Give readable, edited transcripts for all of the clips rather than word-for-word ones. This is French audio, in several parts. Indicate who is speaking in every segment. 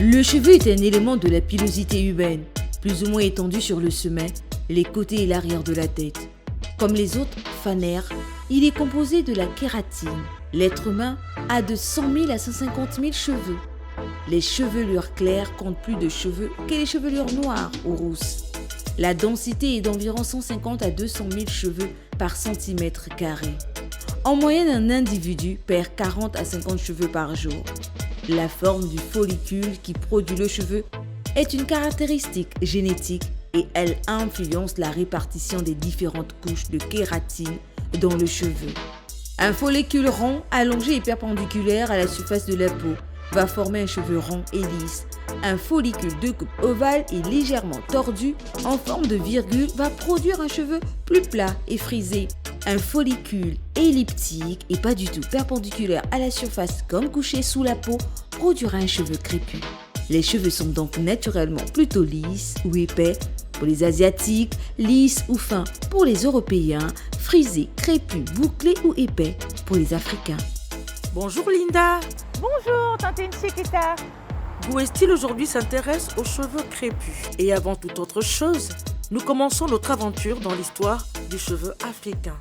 Speaker 1: Le cheveu est un élément de la pilosité humaine, plus ou moins étendu sur le sommet, les côtés et l'arrière de la tête. Comme les autres phanères, il est composé de la kératine. L'être humain a de 100 000 à 150 000 cheveux. Les chevelures claires comptent plus de cheveux que les chevelures noires ou rousses. La densité est d'environ 150 à 200 000 cheveux par centimètre carré. En moyenne, un individu perd 40 à 50 cheveux par jour. La forme du follicule qui produit le cheveu est une caractéristique génétique et elle influence la répartition des différentes couches de kératine dans le cheveu. Un follicule rond, allongé et perpendiculaire à la surface de la peau va former un cheveu rond et lisse. Un follicule de coupe ovale et légèrement tordu en forme de virgule va produire un cheveu plus plat et frisé. Un follicule elliptique et pas du tout perpendiculaire à la surface comme couché sous la peau produira un cheveu crépus. Les cheveux sont donc naturellement plutôt lisses ou épais pour les Asiatiques, lisses ou fins pour les Européens, frisés, crépus, bouclés ou épais pour les Africains.
Speaker 2: Bonjour Linda.
Speaker 3: Bonjour Tante Chiquita.
Speaker 2: Gouestil aujourd'hui s'intéresse aux cheveux crépus. Et avant toute autre chose, nous commençons notre aventure dans l'histoire du cheveu africain.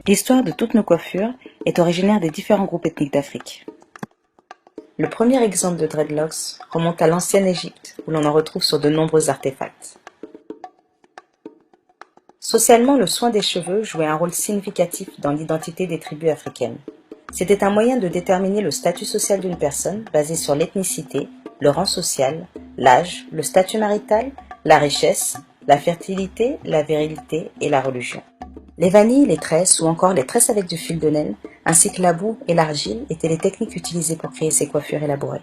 Speaker 4: L'histoire de toutes nos coiffures est originaire des différents groupes ethniques d'Afrique. Le premier exemple de dreadlocks remonte à l'ancienne Égypte, où l'on en retrouve sur de nombreux artefacts. Socialement, le soin des cheveux jouait un rôle significatif dans l'identité des tribus africaines. C'était un moyen de déterminer le statut social d'une personne basé sur l'ethnicité, le rang social, l'âge, le statut marital, la richesse, la fertilité, la virilité et la religion. Les vanilles, les tresses ou encore les tresses avec du fil de laine, ainsi que la boue et l'argile étaient les techniques utilisées pour créer ces coiffures élaborées.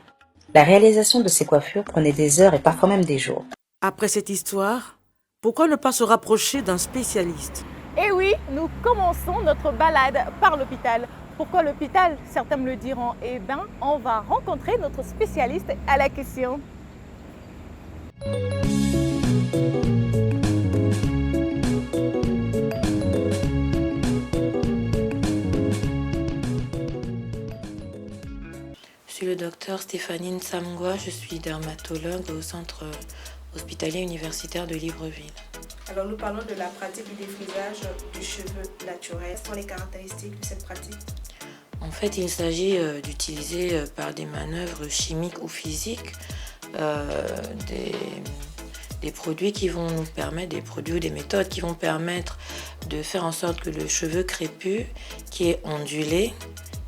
Speaker 4: La réalisation de ces coiffures prenait des heures et parfois même des jours.
Speaker 2: Après cette histoire, pourquoi ne pas se rapprocher d'un spécialiste ?
Speaker 3: Et oui, nous commençons notre balade par l'hôpital. Pourquoi l'hôpital? Certains me le diront. Eh bien, on va rencontrer notre spécialiste à la question.
Speaker 5: Je suis le docteur Stéphanie Nsamgwa, je suis dermatologue au centre hospitalier universitaire de Libreville.
Speaker 6: Alors nous parlons de la pratique du défrisage du cheveu naturel. Quelles sont les caractéristiques de cette pratique?
Speaker 5: En fait, il s'agit d'utiliser par des manœuvres chimiques ou physiques des produits qui vont nous permettre, des produits ou des méthodes qui vont permettre de faire en sorte que le cheveu crépus, qui est ondulé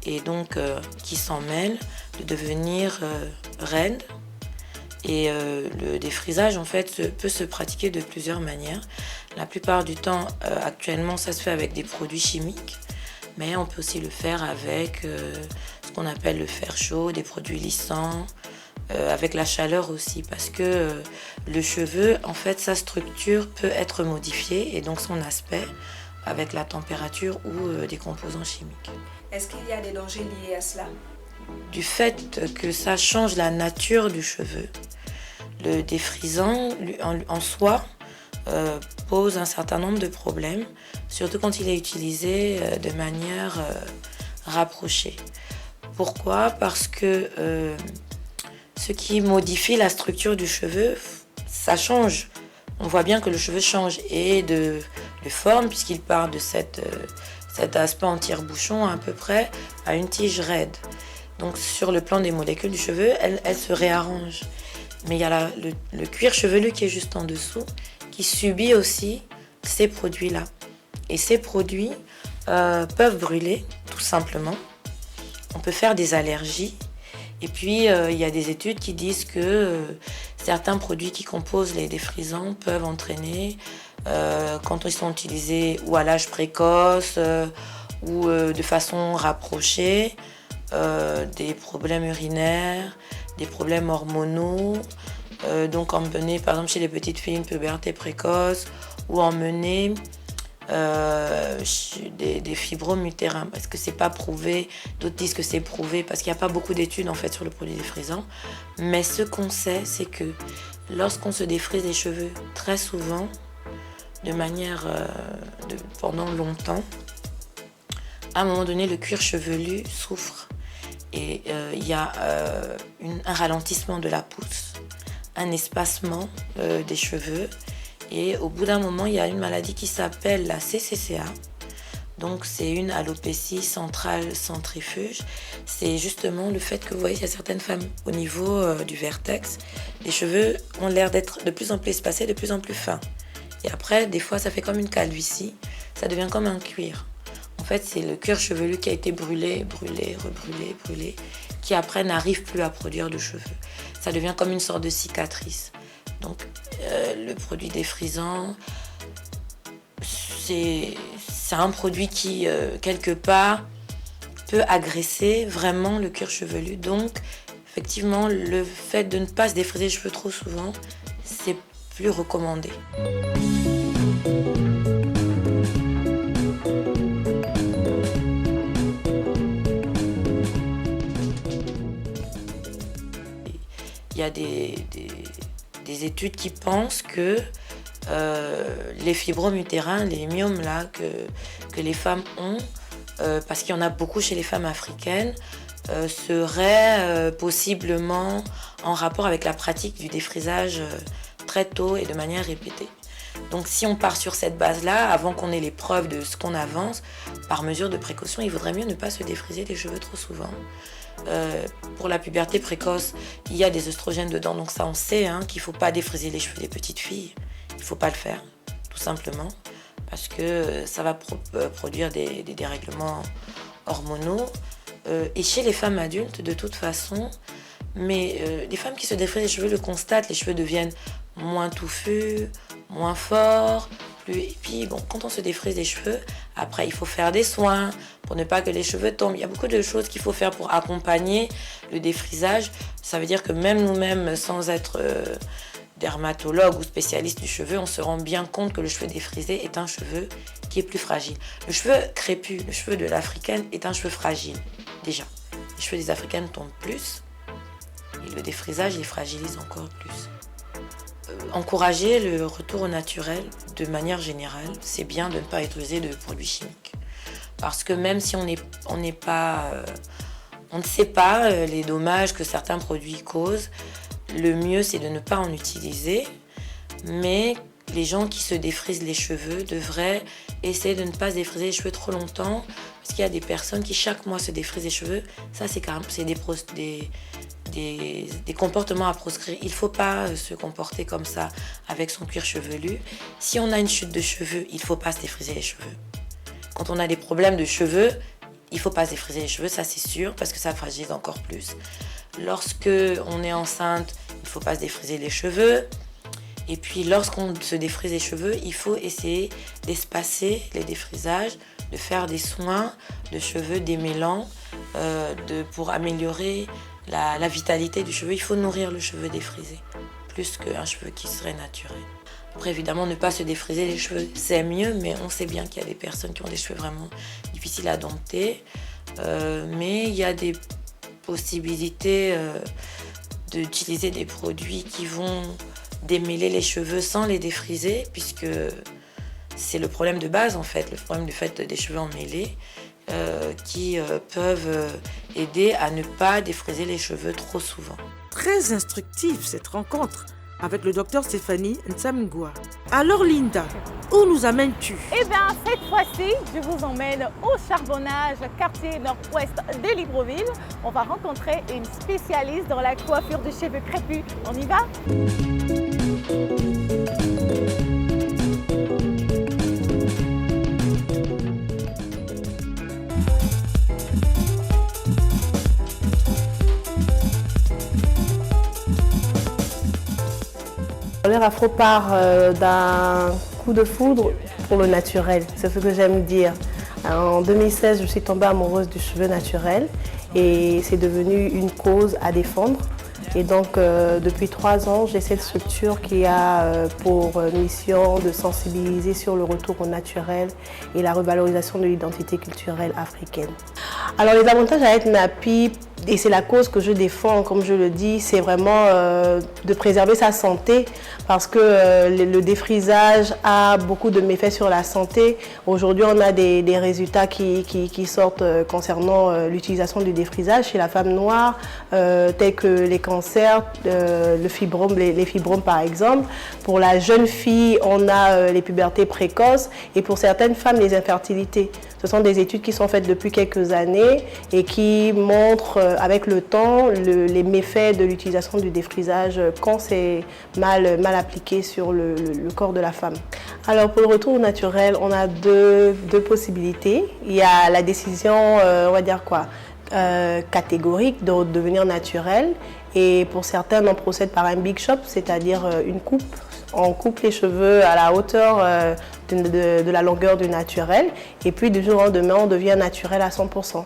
Speaker 5: et donc qui s'en mêle, de devenir raide. Et le défrisage en fait peut se pratiquer de plusieurs manières. La plupart du temps, actuellement, ça se fait avec des produits chimiques, mais on peut aussi le faire avec ce qu'on appelle le fer chaud, des produits lissants, avec la chaleur aussi, parce que le cheveu, en fait, sa structure peut être modifiée et donc son aspect avec la température ou des composants chimiques.
Speaker 6: Est-ce qu'il y a des dangers liés à cela?
Speaker 5: Du fait que ça change la nature du cheveu, le défrisant en soi pose un certain nombre de problèmes, surtout quand il est utilisé de manière rapprochée. Pourquoi? Parce que ce qui modifie la structure du cheveu, ça change. On voit bien que le cheveu change et de forme, puisqu'il part de cet aspect en tire-bouchon à peu près à une tige raide. Donc sur le plan des molécules du cheveu, elles se réarrangent. Mais il y a le cuir chevelu qui est juste en dessous, qui subit aussi ces produits-là. Et ces produits peuvent brûler, tout simplement. On peut faire des allergies. Et puis, il y a des études qui disent que certains produits qui composent les défrisants peuvent entraîner, quand ils sont utilisés ou à l'âge précoce ou de façon rapprochée, des problèmes urinaires, des problèmes hormonaux, donc emmener par exemple chez les petites filles une puberté précoce ou emmener des fibromes utérins, parce que c'est pas prouvé. D'autres disent que c'est prouvé parce qu'il n'y a pas beaucoup d'études en fait sur le produit défrisant. Mais ce qu'on sait, c'est que lorsqu'on se défrise les cheveux, très souvent, de manière pendant longtemps, à un moment donné, le cuir chevelu souffre et il y a un ralentissement de la pousse, un espacement des cheveux et au bout d'un moment, il y a une maladie qui s'appelle la CCCA. Donc c'est une alopécie centrale centrifuge. C'est justement le fait que vous voyez, il y a certaines femmes au niveau du vertex, les cheveux ont l'air d'être de plus en plus espacés, de plus en plus fins. Et après, des fois, ça fait comme une calvitie, ça devient comme un cuir. En fait, c'est le cuir chevelu qui a été brûlé, rebrûlé, qui après n'arrive plus à produire de cheveux. Ça devient comme une sorte de cicatrice. Donc le produit défrisant, c'est un produit qui, quelque part, peut agresser vraiment le cuir chevelu. Donc, effectivement, le fait de ne pas se défriser les cheveux trop souvent, c'est plus recommandé. Il y a des études qui pensent que les fibromes utérins, les myomes là, que les femmes ont, parce qu'il y en a beaucoup chez les femmes africaines, seraient possiblement en rapport avec la pratique du défrisage très tôt et de manière répétée. Donc si on part sur cette base-là, avant qu'on ait les preuves de ce qu'on avance, par mesure de précaution, il vaudrait mieux ne pas se défriser les cheveux trop souvent. Pour la puberté précoce, il y a des oestrogènes dedans, donc ça on sait qu'il ne faut pas défriser les cheveux des petites filles. Il ne faut pas le faire, tout simplement, parce que ça va produire des dérèglements hormonaux. Et chez les femmes adultes, de toute façon, mais les femmes qui se défrisent les cheveux le constatent, les cheveux deviennent moins touffus, moins forts. Et puis, bon, quand on se défrise les cheveux, après, il faut faire des soins pour ne pas que les cheveux tombent. Il y a beaucoup de choses qu'il faut faire pour accompagner le défrisage. Ça veut dire que même nous-mêmes, sans être dermatologue ou spécialiste du cheveu, on se rend bien compte que le cheveu défrisé est un cheveu qui est plus fragile. Le cheveu crépus, le cheveu de l'africaine est un cheveu fragile, déjà. Les cheveux des africaines tombent plus et le défrisage les fragilise encore plus. Encourager le retour au naturel de manière générale, c'est bien de ne pas utiliser de produits chimiques. Parce que même si on ne sait pas les dommages que certains produits causent, le mieux c'est de ne pas en utiliser. Mais les gens qui se défrisent les cheveux devraient essayer de ne pas se défriser les cheveux trop longtemps. Parce qu'il y a des personnes qui chaque mois se défrisent les cheveux. Ça c'est des comportements à proscrire. Il ne faut pas se comporter comme ça avec son cuir chevelu. Si on a une chute de cheveux, il ne faut pas se défriser les cheveux. Quand on a des problèmes de cheveux, il ne faut pas se défriser les cheveux, ça c'est sûr, parce que ça fragilise encore plus. Lorsque on est enceinte, il ne faut pas se défriser les cheveux. Et puis lorsqu'on se défrise les cheveux, il faut essayer d'espacer les défrisages, de faire des soins de cheveux démêlants pour améliorer la vitalité du cheveu. Il faut nourrir le cheveu défrisé, plus qu'un cheveu qui serait naturel. Après, évidemment, ne pas se défriser les cheveux, c'est mieux, mais on sait bien qu'il y a des personnes qui ont des cheveux vraiment difficiles à dompter. Mais il y a des possibilités d'utiliser des produits qui vont démêler les cheveux sans les défriser, puisque c'est le problème de base, en fait, le problème du fait des cheveux emmêlés. Qui peuvent aider à ne pas défriser les cheveux trop souvent.
Speaker 2: Très instructive cette rencontre avec le docteur Stéphanie Nsamingwa. Alors Linda, où nous amènes-tu?
Speaker 3: Eh bien, cette fois-ci, je vous emmène au charbonnage, quartier nord-ouest de Libreville. On va rencontrer une spécialiste dans la coiffure de cheveux crépus. On y va?
Speaker 7: L'air afro part d'un coup de foudre pour le naturel, c'est ce que j'aime dire. En 2016, je suis tombée amoureuse du cheveu naturel et c'est devenu une cause à défendre. Et donc, depuis 3 ans, j'ai cette structure qui a pour mission de sensibiliser sur le retour au naturel et la revalorisation de l'identité culturelle africaine. Alors, les avantages à être nappy, Et c'est la cause que je défends, comme je le dis, c'est vraiment de préserver sa santé parce que le défrisage a beaucoup de méfaits sur la santé. Aujourd'hui, on a des résultats qui sortent concernant l'utilisation du défrisage chez la femme noire, tels que les cancers, les fibromes par exemple. Pour la jeune fille, on a les pubertés précoces et pour certaines femmes, les infertilités. Ce sont des études qui sont faites depuis quelques années et qui montrent avec le temps les méfaits de l'utilisation du défrisage quand c'est mal appliqué sur le corps de la femme. Alors pour le retour au naturel, on a deux possibilités. Il y a la décision, on va dire quoi, catégorique de devenir naturel et pour certains on procède par un big chop, c'est-à-dire une coupe. On coupe les cheveux à la hauteur de la longueur du naturel et puis du jour au lendemain on devient naturel à 100%.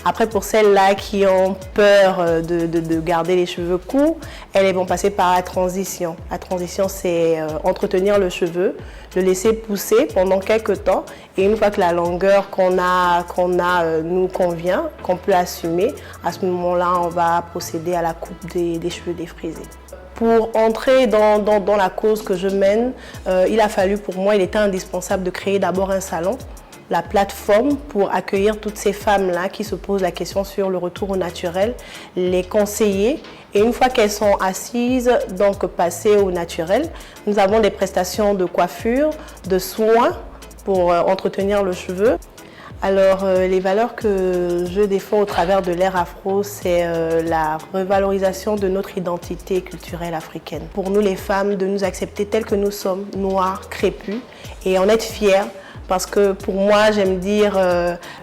Speaker 7: Après pour celles-là qui ont peur de garder les cheveux courts, elles vont passer par la transition. La transition c'est entretenir le cheveu, le laisser pousser pendant quelques temps et une fois que la longueur qu'on a nous convient, qu'on peut assumer, à ce moment-là on va procéder à la coupe des cheveux défrisés. Pour entrer dans la cause que je mène, il a fallu pour moi, il était indispensable de créer d'abord un salon, la plateforme pour accueillir toutes ces femmes-là qui se posent la question sur le retour au naturel, les conseiller et une fois qu'elles sont assises, donc passer au naturel, nous avons des prestations de coiffure, de soins pour entretenir le cheveu. Alors, les valeurs que je défends au travers de l'ère afro, c'est la revalorisation de notre identité culturelle africaine. Pour nous, les femmes, de nous accepter telles que nous sommes, noires, crépus, et en être fiers. Parce que pour moi, j'aime dire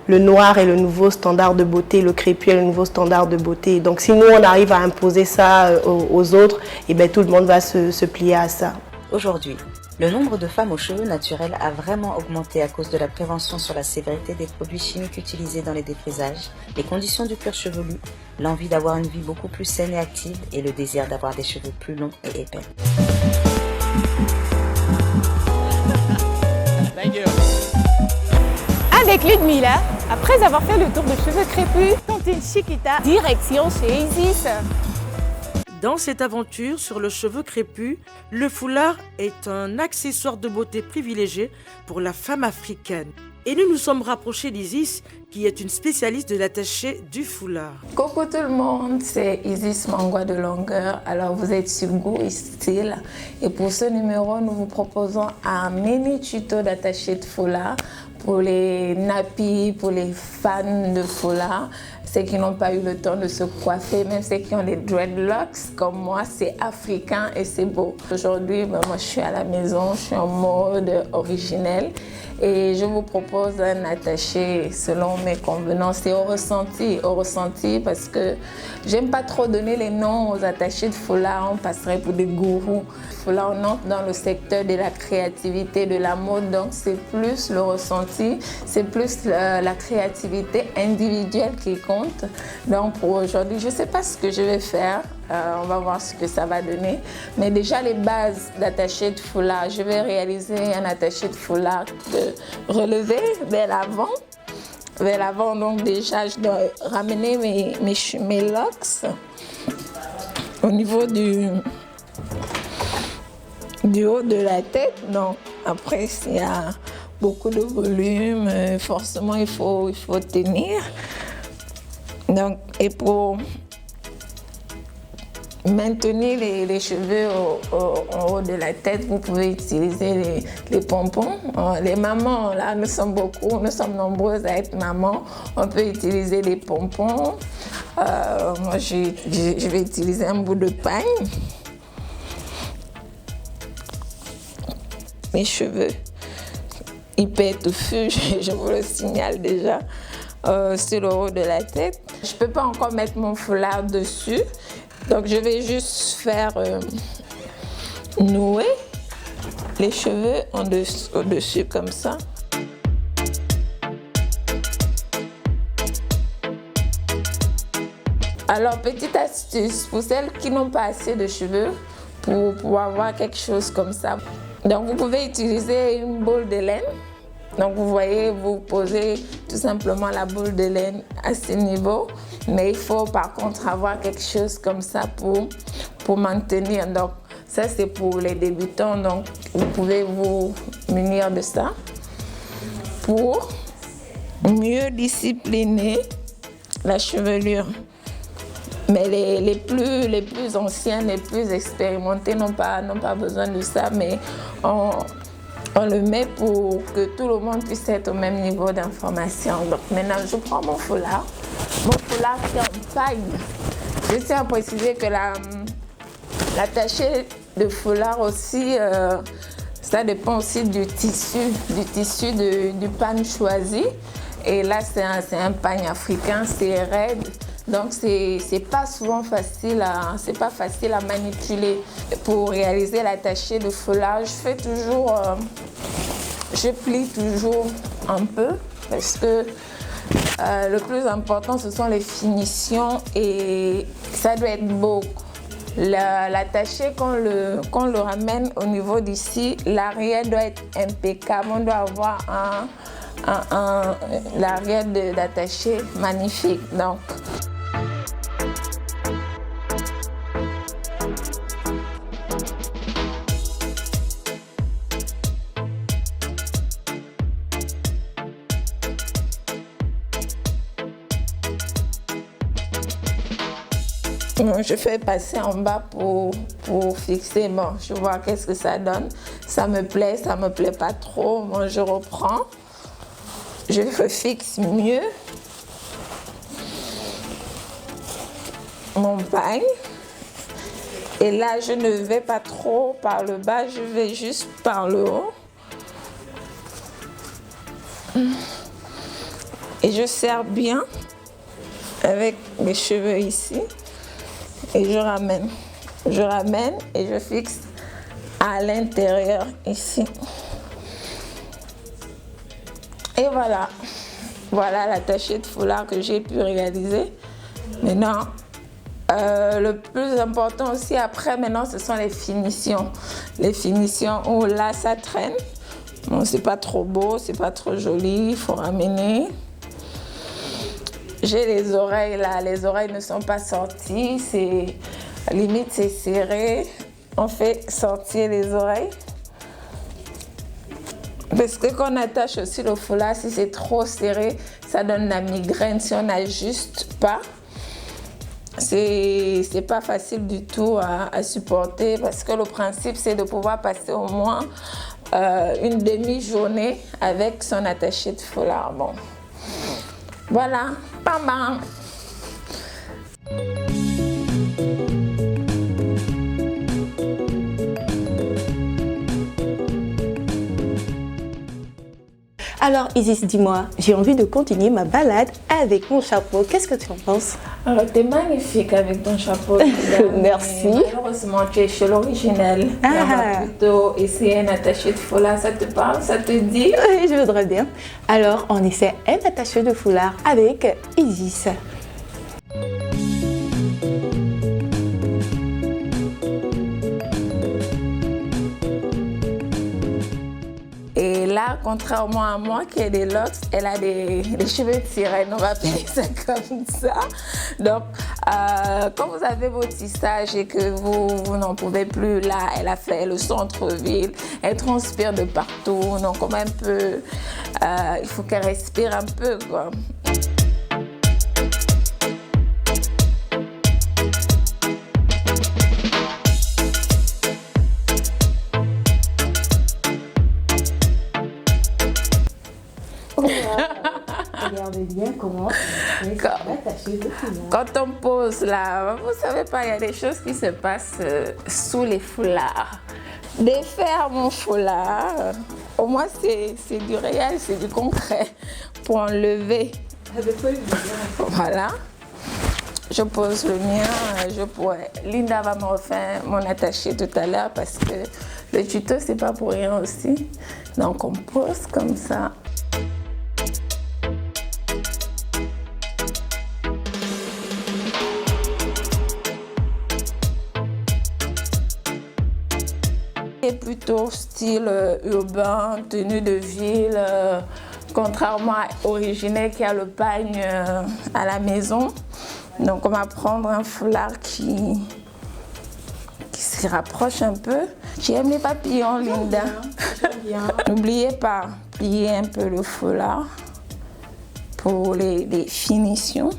Speaker 7: le noir est le nouveau standard de beauté, le crépus est le nouveau standard de beauté. Donc si nous, on arrive à imposer ça aux autres, et bien, tout le monde va se plier à ça.
Speaker 4: Aujourd'hui, le nombre de femmes aux cheveux naturels a vraiment augmenté à cause de la prévention sur la sévérité des produits chimiques utilisés dans les défrisages, les conditions du cuir chevelu, l'envie d'avoir une vie beaucoup plus saine et active et le désir d'avoir des cheveux plus longs et épais.
Speaker 3: Avec Ludmilla, après avoir fait le tour de cheveux crépus, Tantine Chiquita, direction chez Isis.
Speaker 2: Dans cette aventure sur le cheveu crépus, le foulard est un accessoire de beauté privilégié pour la femme africaine. Et nous nous sommes rapprochés d'Isis, qui est une spécialiste de l'attaché du foulard.
Speaker 8: Coucou tout le monde, c'est Isis Mangwa de Longueur. Alors vous êtes sur Goût et Style. Et pour ce numéro, nous vous proposons un mini tuto d'attaché de foulard pour les nappies, pour les fans de foulard. Ceux qui n'ont pas eu le temps de se coiffer, même ceux qui ont des dreadlocks comme moi, c'est africain et c'est beau. Aujourd'hui, moi je suis à la maison, je suis en mode originel et je vous propose un attaché selon mes convenances et au ressenti parce que j'aime pas trop donner les noms aux attachés de foulard, on passerait pour des gourous. Là, on entre dans le secteur de la créativité, de la mode, donc c'est plus le ressenti, c'est plus la créativité individuelle qui compte. Donc pour aujourd'hui, je ne sais pas ce que je vais faire, on va voir ce que ça va donner. Mais déjà les bases d'attaché de foulard, je vais réaliser un attaché de foulard relevé vers l'avant. Vers l'avant, donc déjà je dois ramener mes locks au niveau du haut de la tête. Donc après s'il y a beaucoup de volume, forcément il faut tenir. Donc et pour maintenir les cheveux en haut de la tête, vous pouvez utiliser les pompons. Les mamans, là nous sommes beaucoup, nous sommes nombreuses à être mamans. On peut utiliser les pompons. Moi je vais utiliser un bout de paille. Mes cheveux hyper touffus, je vous le signale déjà, sur le haut de la tête. Je ne peux pas encore mettre mon foulard dessus, donc je vais juste faire nouer les cheveux au-dessus comme ça. Alors, petite astuce pour celles qui n'ont pas assez de cheveux, pour pouvoir avoir quelque chose comme ça. Donc vous pouvez utiliser une boule de laine. Donc vous voyez, vous posez tout simplement la boule de laine à ce niveau. Mais il faut par contre avoir quelque chose comme ça pour maintenir. Donc ça c'est pour les débutants, donc vous pouvez vous munir de ça pour mieux discipliner la chevelure. Mais les plus anciens, les plus expérimentés n'ont pas besoin de ça, mais on le met pour que tout le monde puisse être au même niveau d'information. Donc maintenant, je prends mon foulard qui est en paille. Je tiens à préciser que l'attaché de foulard aussi, ça dépend aussi du tissu du pagne choisi. Et là, c'est un pagne africain, c'est raide. Donc, c'est pas souvent facile à manipuler. Pour réaliser l'attaché de foulard, je plie toujours un peu parce que le plus important, ce sont les finitions et ça doit être beau. L'attaché, quand on le ramène au niveau d'ici, l'arrière doit être impeccable. On doit avoir l'arrière d'attaché magnifique. Donc, je fais passer en bas pour fixer. Bon, je vois qu'est-ce que ça donne. Ça me plaît pas trop. Bon, je reprends. Je fixe mieux mon pagne. Et là, je ne vais pas trop par le bas, je vais juste par le haut. Et je serre bien avec mes cheveux ici. Et je ramène et je fixe à l'intérieur ici. Et voilà l'attaché de foulard que j'ai pu réaliser. Maintenant, le plus important aussi après, maintenant, ce sont les finitions. Les finitions où là, ça traîne. Bon, c'est pas trop beau, c'est pas trop joli, il faut ramener. J'ai les oreilles là, les oreilles ne sont pas sorties, limite c'est serré. On fait sortir les oreilles. Parce que quand on attache aussi le foulard, si c'est trop serré, ça donne la migraine. Si on n'ajuste pas, c'est pas facile du tout à supporter. Parce que le principe, c'est de pouvoir passer au moins une demi-journée avec son attaché de foulard. Bon. Voilà, bam bam.
Speaker 9: Alors Isis, dis-moi, j'ai envie de continuer ma balade avec mon chapeau. Qu'est-ce que tu en penses?
Speaker 8: Alors, tu es magnifique avec ton chapeau.
Speaker 9: Merci.
Speaker 8: Malheureusement, tu es chez l'original. On va plutôt essayer un attaché de foulard. Ça te parle? Ça te dit?
Speaker 9: Oui, je voudrais bien. Alors, on essaie un attaché de foulard avec Isis.
Speaker 8: Et là, contrairement à moi qui ai des locks, elle a des cheveux de sirène, on va appeler ça comme ça. Donc, quand vous avez vos tissages et que vous n'en pouvez plus, là, elle a fait le centre-ville, elle transpire de partout, donc comme un peu, il faut qu'elle respire un peu, quoi.
Speaker 9: Regardez bien comment
Speaker 8: quand on pose là, vous savez pas, il y a des choses qui se passent sous les foulards. Défaire mon foulard, au moins c'est du réel, c'est du concret pour enlever. Voilà. Je pose le mien, Linda va me refaire mon attaché tout à l'heure parce que le tuto c'est pas pour rien aussi. Donc on pose comme ça. Plutôt style urbain, tenue de ville, contrairement à Originelle qui a le pagne à la maison. Donc on va prendre un foulard qui se rapproche un peu. J'aime les papillons, Linda. N'oubliez pas, plier un peu le foulard pour les finitions.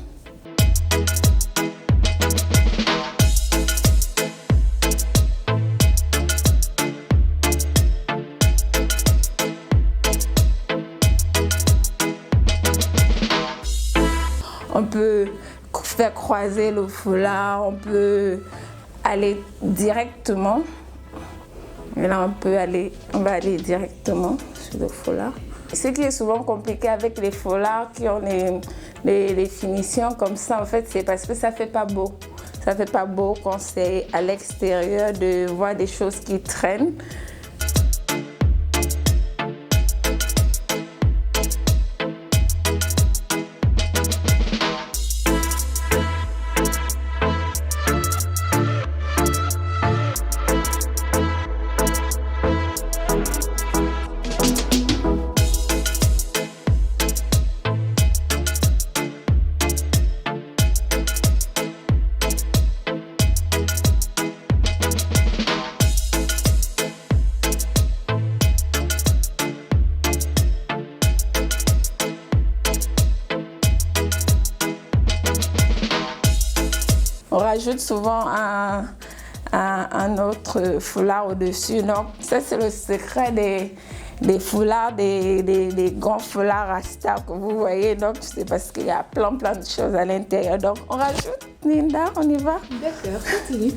Speaker 8: On peut faire croiser le foulard, on peut aller directement. Et là, on va aller directement sur le foulard. Ce qui est souvent compliqué avec les foulards qui ont les finitions comme ça, en fait, c'est parce que ça fait pas beau. Ça fait pas beau quand c'est à l'extérieur de voir des choses qui traînent. On rajoute souvent un autre foulard au-dessus. Donc ça, c'est le secret des foulards, des grands foulards Rasta que vous voyez. Donc c'est parce qu'il y a plein de choses à l'intérieur. Donc on rajoute, Linda, on y va?
Speaker 9: D'accord, continue.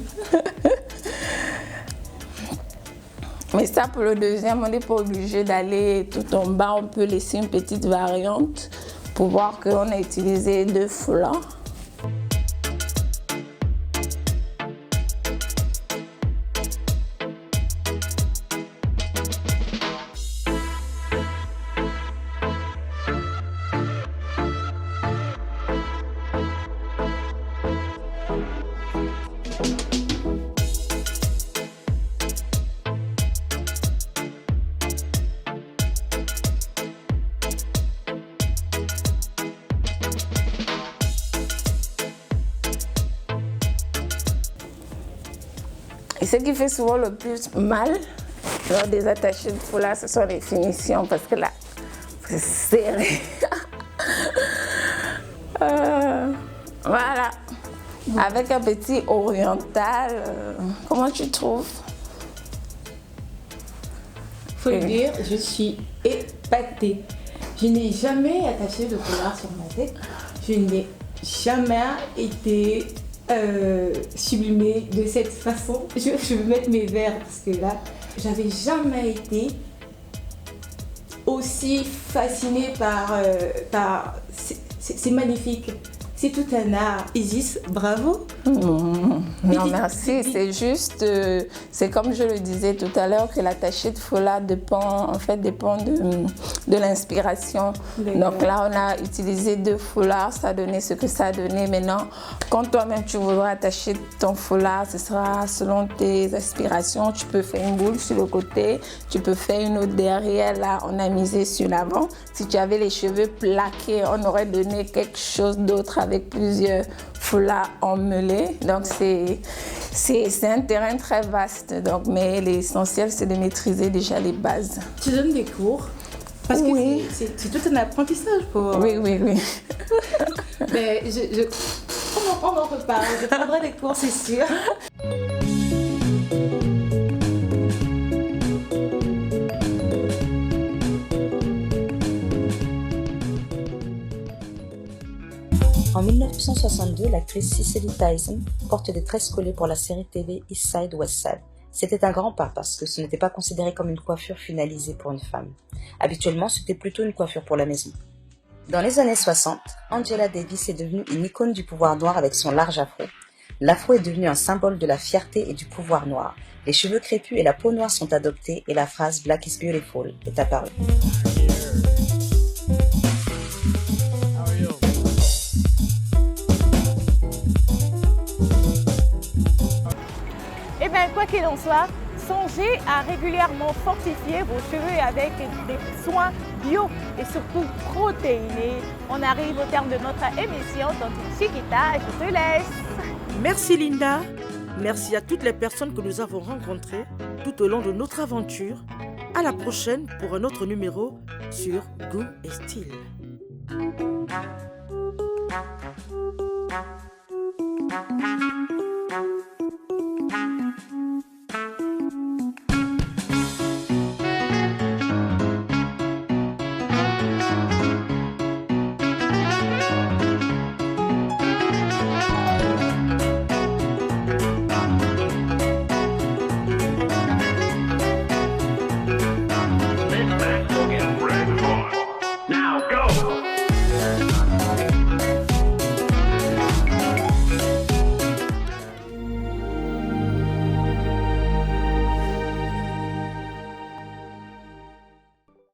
Speaker 8: Mais ça, pour le deuxième, on n'est pas obligé d'aller tout en bas. On peut laisser une petite variante pour voir qu'on a utilisé 2 foulards. Et ce qui fait souvent le plus mal lors des attachés de foulard, ce sont les finitions, parce que là, c'est serré. Voilà. Avec un petit oriental, comment tu trouves?
Speaker 9: Faut le dire, je suis épatée. Je n'ai jamais attaché de foulard sur ma tête. Je n'ai jamais été sublimée de cette façon. Je vais mettre mes verres parce que là, j'avais jamais été aussi fascinée par c'est magnifique. C'est tout un art. Isis, bravo.
Speaker 8: Non, merci. C'est juste, c'est comme je le disais tout à l'heure, que l'attaché de foulard dépend de l'inspiration. Donc là, on a utilisé 2 foulards, ça a donné ce que ça a donné. Maintenant, quand toi-même tu voudras attacher ton foulard, ce sera selon tes aspirations. Tu peux faire une boule sur le côté, tu peux faire une autre derrière. Là, on a misé sur l'avant. Si tu avais les cheveux plaqués, on aurait donné quelque chose d'autre avec plusieurs foulards emmêlés. Donc c'est un terrain très vaste. Donc, mais l'essentiel, c'est de maîtriser déjà les bases.
Speaker 9: Tu donnes des cours? Parce que oui, c'est tout un apprentissage pour...
Speaker 8: Oui.
Speaker 9: Mais on en reparle, je prendrai des cours, c'est sûr.
Speaker 4: En 1962, l'actrice Cicely Tyson porte des tresses collées pour la série TV East Side West Side. C'était un grand pas parce que ce n'était pas considéré comme une coiffure finalisée pour une femme. Habituellement, c'était plutôt une coiffure pour la maison. Dans les années 60, Angela Davis est devenue une icône du pouvoir noir avec son large afro. L'afro est devenu un symbole de la fierté et du pouvoir noir. Les cheveux crépus et la peau noire sont adoptés et la phrase « Black is beautiful » est apparue.
Speaker 3: Eh bien, quoi qu'il en soit, songez à régulièrement fortifier vos cheveux avec des soins bio et surtout protéinée. On arrive au terme de notre émission Tante Chiquita, je te laisse.
Speaker 2: Merci Linda. Merci à toutes les personnes que nous avons rencontrées tout au long de notre aventure. À la prochaine pour un autre numéro sur Goût et Style.